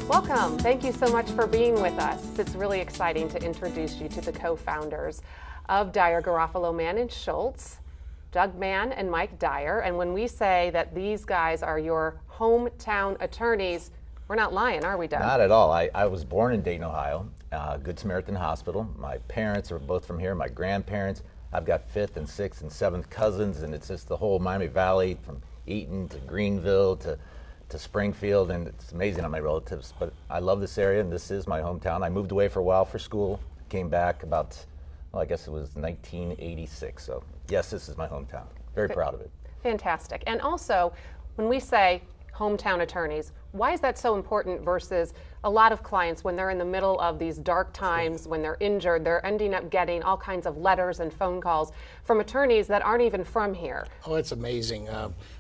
Welcome. Thank you so much for being with us. It's really exciting to introduce you to the co-founders of Dyer, Garofalo, Mann and Schultz, Doug Mann and Mike Dyer. And when we say that these guys are your hometown attorneys, we're not lying, are we, Doug? Not at all. I was born in Dayton, Ohio, Good Samaritan Hospital. My parents are both from here, my grandparents. I've got 5th and 6th and 7th cousins, and it's just the whole Miami Valley, from Eaton to Greenville to Springfield, and it's amazing on my relatives. But I love this area, and this is my hometown. I moved away for a while for school, came back about, well, I guess it was 1986. So yes, this is my hometown. Very proud of it. Fantastic. And also, when we say hometown attorneys, why is that so important versus a lot of clients when they're in the middle of these dark times, when they're injured, they're ending up getting all kinds of letters and phone calls from attorneys that aren't even from here? Oh, it's amazing.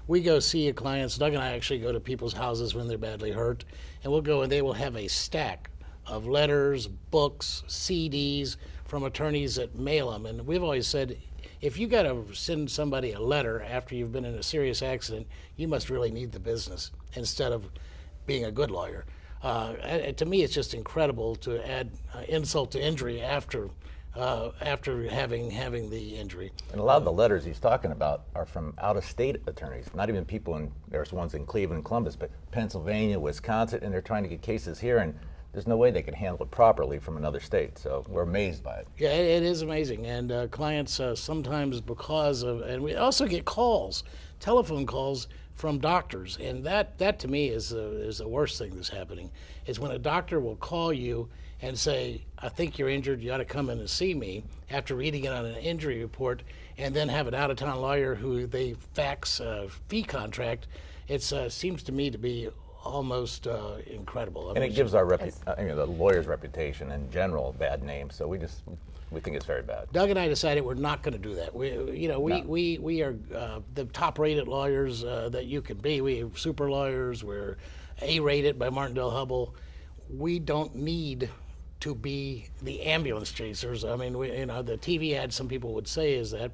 We go see clients. Doug and I actually go to people's houses when they're badly hurt, and we'll go and they will have a stack of letters, books, CDs from attorneys that mail them. And we've always said, if you got to send somebody a letter after you've been in a serious accident, you must really need the business instead of being a good lawyer. To me, it's just incredible to add insult to injury after having the injury. And a lot of the letters he's talking about are from out-of-state attorneys, not even people in, there's ones in Cleveland, Columbus, but Pennsylvania, Wisconsin, and they're trying to get cases here, and there's no way they can handle it properly from another state. So we're amazed by it. Yeah, it is amazing. And clients sometimes, because of, and we also get calls, telephone calls from doctors. And that to me is the worst thing that's happening, is when a doctor will call you and say, I think you're injured, you ought to come in and see me, after reading it on an injury report, and then have an out-of-town lawyer who they fax a fee contract. It seems to me to be almost incredible. And it gives our the lawyer's reputation in general a bad name. So we think it's very bad. Doug and I decided we're not going to do that. We are the top-rated lawyers that you can be. We have super lawyers. We're A-rated by Martindale Hubbell. We don't need to be the ambulance chasers. I mean, the TV ad, some people would say is that,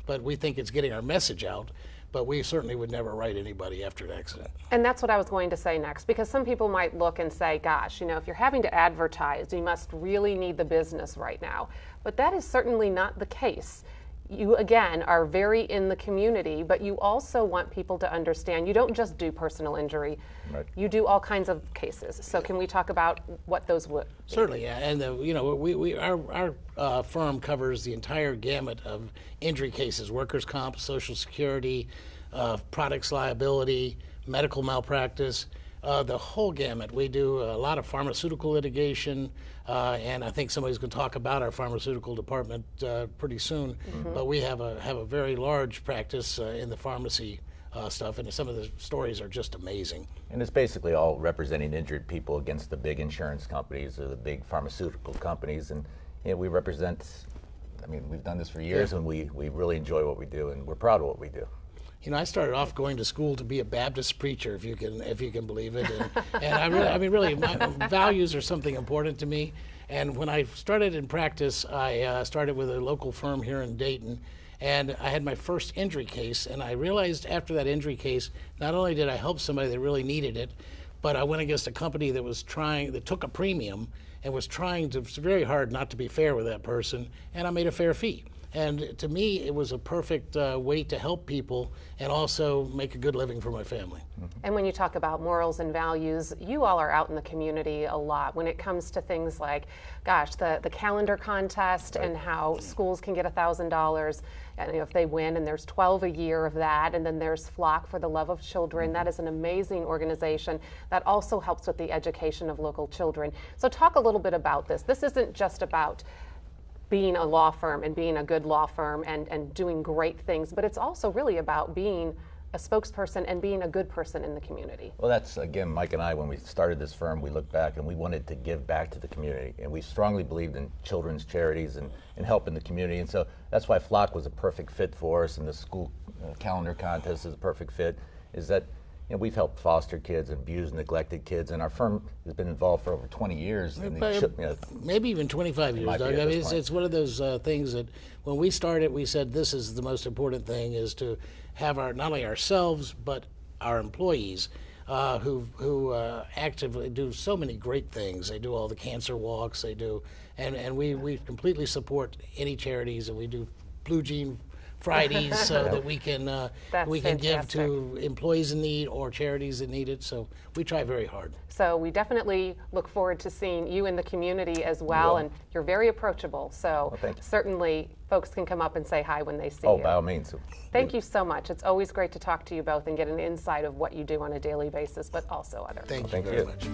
but we think it's getting our message out. But we certainly would never write anybody after an accident. And that's what I was going to say next, because some people might look and say, gosh, if you're having to advertise, you must really need the business right now. But that is certainly not the case. You, again, are very in the community, but you also want people to understand you don't just do personal injury. Right. You do all kinds of cases. So can we talk about what those would be? Certainly, yeah. And our firm covers the entire gamut of injury cases: workers' comp, Social Security, products liability, medical malpractice, the whole gamut. We do a lot of pharmaceutical litigation, and I think somebody's going to talk about our pharmaceutical department pretty soon. Mm-hmm. But we have a very large practice in the pharmacy stuff, and some of the stories are just amazing. And it's basically all representing injured people against the big insurance companies or the big pharmaceutical companies. And we represent, we've done this for years, and we really enjoy what we do, and we're proud of what we do. I started off going to school to be a Baptist preacher, if you can believe it. And really, my values are something important to me. And when I started in practice, I started with a local firm here in Dayton, and I had my first injury case. And I realized after that injury case, not only did I help somebody that really needed it, but I went against a company that took a premium and was trying to, it's very hard not to be fair with that person, and I made a fair fee. And to me, it was a perfect way to help people and also make a good living for my family. And when you talk about morals and values, you all are out in the community a lot when it comes to things like, gosh, the calendar contest, right, and how schools can get $1,000 and if they win, and there's 12 a year of that, and then there's Flock for the Love of Children. That is an amazing organization that also helps with the education of local children. So talk a little bit about this. This isn't just about being a law firm and being a good law firm and doing great things, but it's also really about being a spokesperson and being a good person in the community. Well, that's, again, Mike and I, when we started this firm, we looked back and we wanted to give back to the community, and we strongly believed in children's charities and helping the community, and so that's why Flock was a perfect fit for us, and the school calendar contest is a perfect fit, is that we've helped foster kids, abused, neglected kids, and our firm has been involved for over 20 years. Maybe even 25 years, Doug. It's one of those things that when we started, we said this is the most important thing, is to have not only ourselves, but our employees who actively do so many great things. They do all the cancer walks. They do, and we completely support any charities, and we do Blue Jean Fridays so that we can give to employees in need or charities that need it. So we try very hard. So we definitely look forward to seeing you in the community as well, and you're very approachable. So certainly folks can come up and say hi when they see you. Oh, by all means. Thank you so much. It's always great to talk to you both and get an insight of what you do on a daily basis, but also other. Thank you very much.